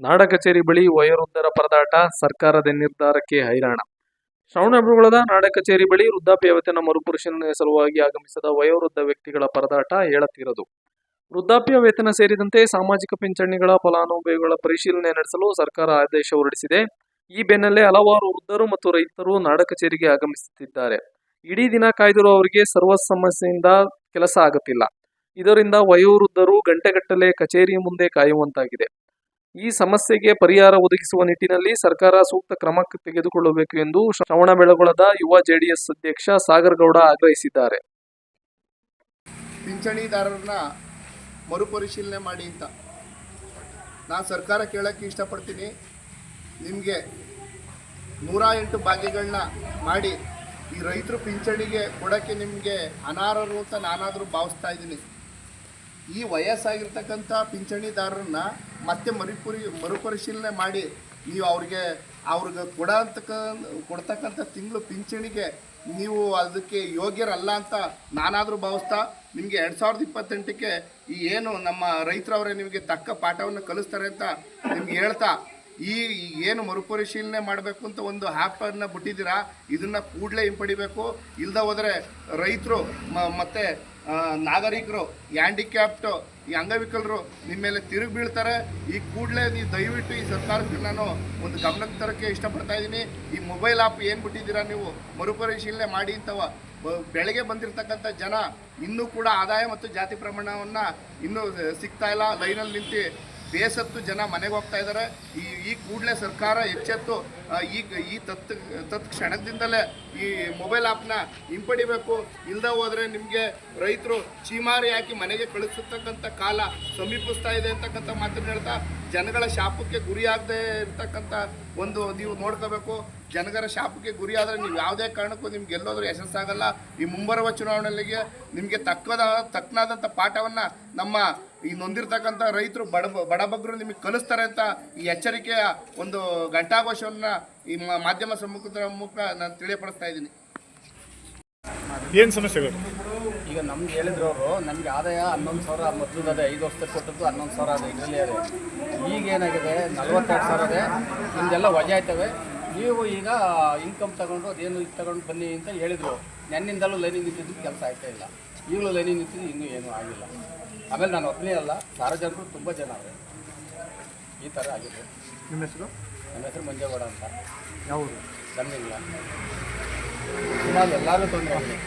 ನಾಡ ಕಚೇರಿ ಬಳಿ ವಯೋವೃದ್ಧರ ಪರದಾಟ, ಸರ್ಕಾರದ ನಿರ್ಧಾರಕ್ಕೆ ಹೈರಾಣ. ಶ್ರವಣಬೆಳಗೊಳದ ನಾಡ ಕಚೇರಿ ಬಳಿ ವೃದ್ಧಾಪ್ಯ ವೇತನ ಮರುಪರಿಶೀಲನೆ ಸಲುವಾಗಿ ಆಗಮಿಸಿದ ವಯೋವೃದ್ಧ ವ್ಯಕ್ತಿಗಳ ಪರದಾಟ ಹೇಳತೀರದು. ವೃದ್ಧಾಪ್ಯ ವೇತನ ಸೇರಿದಂತೆ ಸಾಮಾಜಿಕ ಪಿಂಚಣಿಗಳ ಫಲಾನುಭವಿಗಳ ಪರಿಶೀಲನೆ ನಡೆಸಲು ಸರ್ಕಾರ ಆದೇಶ ಹೊರಡಿಸಿದೆ. ಈ ಬೆನ್ನಲ್ಲೇ ಹಲವಾರು ವೃದ್ಧರು ಮತ್ತು ರೈತರು ನಾಡ ಕಚೇರಿಗೆ ಆಗಮಿಸುತ್ತಿದ್ದಾರೆ. ಇಡೀ ದಿನ ಕಾಯ್ದಿರುವ ಅವರಿಗೆ ಸರ್ವ ಸಮಸ್ಯೆಯಿಂದ ಕೆಲಸ ಆಗುತ್ತಿಲ್ಲ. ಇದರಿಂದ ವಯೋವೃದ್ಧರು ಗಂಟೆಗಟ್ಟಲೆ ಕಚೇರಿ ಮುಂದೆ ಕಾಯುವಂತಾಗಿದೆ. ಈ ಸಮಸ್ಯೆಗೆ ಪರಿಹಾರ ಒದಗಿಸುವ ನಿಟ್ಟಿನಲ್ಲಿ ಸರ್ಕಾರ ಸೂಕ್ತ ಕ್ರಮ ತೆಗೆದುಕೊಳ್ಳಬೇಕು ಎಂದು ಶ್ರವಣಬೆಳಗೊಳದ ಯುವ ಜೆಡಿಎಸ್ ಅಧ್ಯಕ್ಷ ಸಾಗರ್ ಗೌಡ ಆಗ್ರಹಿಸಿದ್ದಾರೆ. ಪಿಂಚಣಿದಾರರನ್ನ ಮರುಪರಿಶೀಲನೆ ಮಾಡಿ ಅಂತ ನಾನು ಸರ್ಕಾರ ಕೇಳೋಕ್ಕೆ ಇಷ್ಟಪಡ್ತೀನಿ. ನಿಮಗೆ 108 ಭಾಗ್ಯಗಳನ್ನ ಮಾಡಿ ಈ ರೈತರು ಪಿಂಚಣಿಗೆ ಕೊಡೋಕ್ಕೆ ನಿಮಗೆ ಅನರ್ಹರು ಅಂತ ನಾನಾದರೂ ಭಾವಿಸ್ತಾ ಇದ್ದೀನಿ. ಈ ವಯಸ್ಸಾಗಿರ್ತಕ್ಕಂಥ ಪಿಂಚಣಿದಾರರನ್ನ ಮತ್ತೆ ಮರುಪರಿಶೀಲನೆ ಮಾಡಿ ನೀವು ಅವ್ರಿಗೆ ಕೊಡ್ತಕ್ಕಂಥ ತಿಂಗಳು ಪಿಂಚಣಿಗೆ ನೀವು ಅದಕ್ಕೆ ಯೋಗ್ಯರಲ್ಲ ಅಂತ ನಾನಾದರೂ ಭಾವಿಸ್ತಾ ನಿಮಗೆ 2028ಕ್ಕೆ ಈ ಏನು ನಮ್ಮ ರೈತರವರೇ ನಿಮಗೆ ತಕ್ಕ ಪಾಠವನ್ನು ಕಲಿಸ್ತಾರೆ ಅಂತ ನಿಮ್ಗೆ ಹೇಳ್ತಾ, ಈ ಏನು ಮರುಪರಿಶೀಲನೆ ಮಾಡಬೇಕು ಅಂತ ಒಂದು ಆ್ಯಪನ್ನು ಬಿಟ್ಟಿದ್ದೀರಾ, ಇದನ್ನು ಕೂಡಲೇ ಹಿಂಪಡಿಬೇಕು. ಇಲ್ಲದೆ ಹೋದರೆ ರೈತರು ಮತ್ತು ನಾಗರಿಕರು, ಹ್ಯಾಂಡಿಕ್ಯಾಪ್ಟು, ಈ ಅಂಗವಿಕಲರು ನಿಮ್ಮ ಮೇಲೆ ತಿರುಗಿ ಬೀಳ್ತಾರೆ. ಈ ಕೂಡಲೇ ನೀವು ದಯವಿಟ್ಟು ಈ ಸರ್ಕಾರಕ್ಕೆ ನಾನು ಒಂದು ಗಮನಕ್ಕೆ ತರೋಕ್ಕೆ ಇಷ್ಟಪಡ್ತಾ ಇದ್ದೀನಿ. ಈ ಮೊಬೈಲ್ ಆ್ಯಪ್ ಏನು ಬಿಟ್ಟಿದ್ದೀರಾ ನೀವು ಮರುಪರಿಶೀಲನೆ ಮಾಡಿ ಅಂತವ ಬೆಳಗ್ಗೆ ಬಂದಿರತಕ್ಕಂಥ ಜನ ಇನ್ನೂ ಕೂಡ ಆದಾಯ ಮತ್ತು ಜಾತಿ ಪ್ರಮಾಣವನ್ನು ಇನ್ನೂ ಸಿಗ್ತಾ ಇಲ್ಲ. ಲೈನಲ್ಲಿ ನಿಂತು ಬೇಸತ್ತು ಜನ ಮನೆಗೆ ಹೋಗ್ತಾ ಇದ್ದಾರೆ. ಈ ಕೂಡಲೇ ಸರ್ಕಾರ ಎಚ್ಚೆತ್ತು ಈ ತತ್ಕ್ಷಣದಿಂದಲೇ ಈ ಮೊಬೈಲ್ ಆ್ಯಪ್ನ ಹಿಂಪಡಿಬೇಕು. ಇಲ್ಲದೆ ಹೋದರೆ ನಿಮಗೆ ರೈತರು ಚೀಮಾರಿ ಹಾಕಿ ಮನೆಗೆ ಕಳಿಸತಕ್ಕಂಥ ಕಾಲ ಸಮೀಪಿಸ್ತಾ ಇದೆ ಅಂತಕ್ಕಂಥ ಮಾತನ್ನು ಹೇಳ್ತಾ, ಜನಗಳ ಶಾಪಕ್ಕೆ ಗುರಿಯಾಗದೆ ಇರ್ತಕ್ಕಂಥ ಒಂದು ನೀವು ನೋಡ್ಕೋಬೇಕು. ಜನಗರ ಶಾಪಕ್ಕೆ ಗುರಿಯಾದರೆ ನೀವು ಯಾವುದೇ ಕಾರಣಕ್ಕೂ ನಿಮ್ಗೆ ಎಲ್ಲೋದ್ರೂ ಯಶಸ್ಸಾಗಲ್ಲ. ಈ ಮುಂಬರುವ ಚುನಾವಣೆಗೆ ನಿಮಗೆ ತಕ್ಕನಾದಂಥ ಪಾಠವನ್ನು ನಮ್ಮ ಈ ನೊಂದಿರ್ತಕ್ಕಂಥ ರೈತರು ಬಡಬಗ್ಗರು ನಿಮಗೆ ಕಲಿಸ್ತಾರೆ ಅಂತ ಈ ಎಚ್ಚರಿಕೆಯ ಒಂದು ಘಂಟಾಘೋಷವನ್ನು ಈ ಮಾಧ್ಯಮ ಸಮ್ಮುಖದ ಮೂಲಕ ನಾನು ತಿಳಿಯಪಡಿಸ್ತಾ ಇದ್ದೀನಿ. ಏನು ಸಮಸ್ಯೆಗಳು? ಈಗ ನಮ್ಗೆ ಹೇಳಿದ್ರು ಅವರು, ನಮಗೆ ಆದಾಯ 11,000 ಮೊದಲು ಅದೇ 5 ವರ್ಷದಲ್ಲಿ ಕೊಟ್ಟದ್ದು 11,000 ಅದೇ ಇದರಲ್ಲಿ ಅದೇ. ಈಗೇನಾಗಿದೆ 42,000 ಅದೇ. ನಿಮ್ಮದೆಲ್ಲ ವಜೆ ಆಯ್ತವೆ. ನೀವು ಈಗ ಇನ್ಕಮ್ ತಗೊಂಡು ಅದೇನು ಇದು ತಗೊಂಡು ಬನ್ನಿ ಅಂತ ಹೇಳಿದರು. ನೆನ್ನಿಂದಲೂ ಲೈನಿಂಗ್ ನಿಂತಿದ್ದು ಕೆಲಸ ಆಗ್ತಾ ಇಲ್ಲ. ಈಗಲೂ ಲೈನಿಂಗ್ ನಿಂತಿದ್ದು ಇನ್ನೂ ಏನೂ ಆಗಿಲ್ಲ. ಆಮೇಲೆ ನಾನು ಒಬ್ಬನೇ ಅಲ್ಲ, ಸಾರ್ವಜನಿಕರು ತುಂಬ ಜನ ಅವರೇ ಈ ಥರ ಆಗಿದೆ. ನಿಮ್ಮ ಹೆಸರು? ನನ್ನ ಹೆಸರು ಮಂಜೇಗೌಡ ಅಂತ. ಯಾವುದು? ನಮ್ಮಿಲ್ಲ ಸುಮಾರು ಎಲ್ಲರೂ ತೊಂದರೆ ಆಗಿದೆ.